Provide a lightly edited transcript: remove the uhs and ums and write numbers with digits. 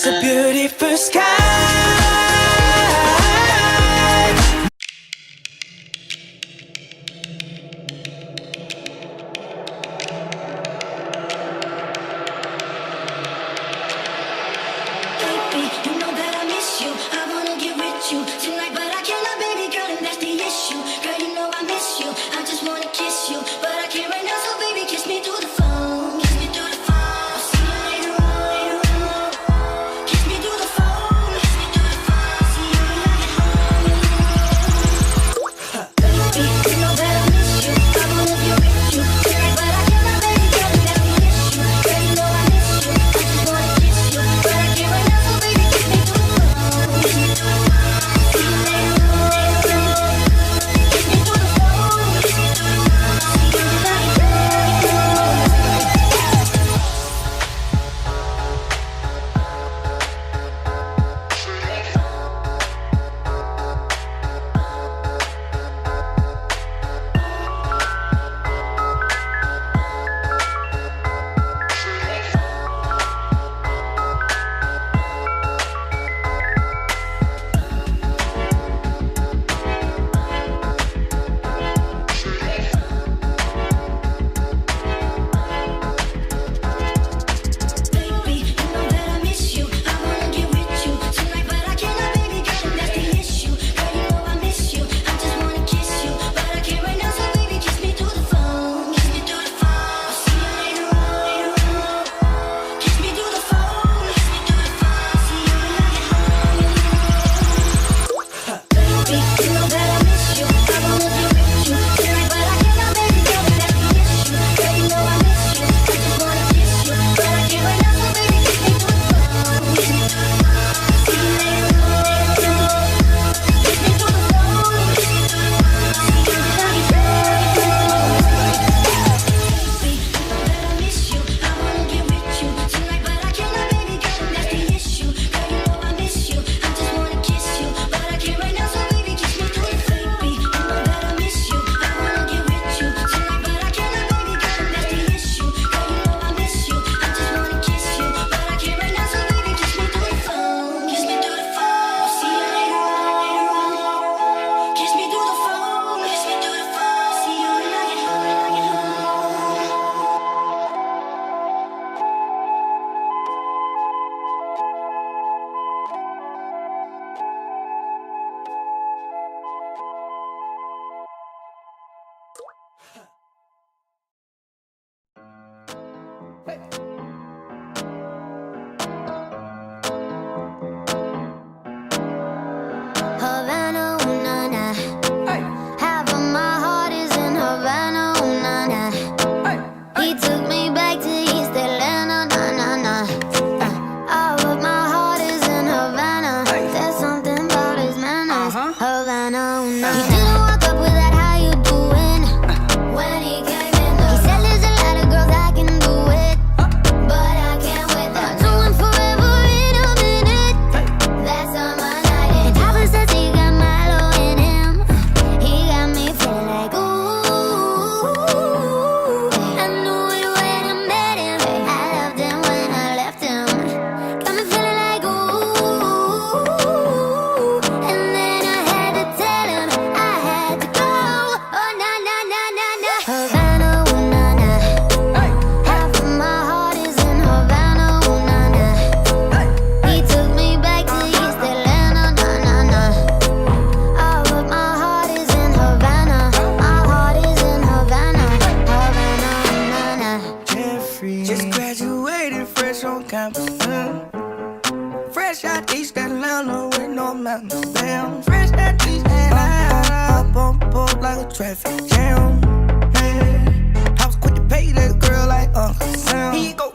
It's a beautiful sky. Havana, ooh, na, na. Half of my heart is in Havana, ooh, na, na. He took me back to East Atlanta, na, na, na. All of my heart is in Havana. There's something about his manners. Havana, ooh, na, na. He didn't walk up with that, how you doing? When he came in, he said there's a lot of girls I can do it, but I can't wait. I'll do it forever in a minute. That's on my night. And Papa says he got Milo in him. He got me feeling like ooh. I knew it when I met him. I loved him when I left him. Got me feeling like ooh. And then I had to tell him I had to go. Oh na na na na na. Havana, ooh na na. Half of my heart is in Havana, ooh na na. He took me back to East Atlanta, na na na. All of my heart is in Havana. My heart is in Havana, Havana, na na. Jeffrey just graduated fresh on campus. Fresh out East Atlanta with no mountains. Damn, fresh out East Atlanta. Up on board like a traffic jam. I was quick to pay that girl like Uncle Sam. He go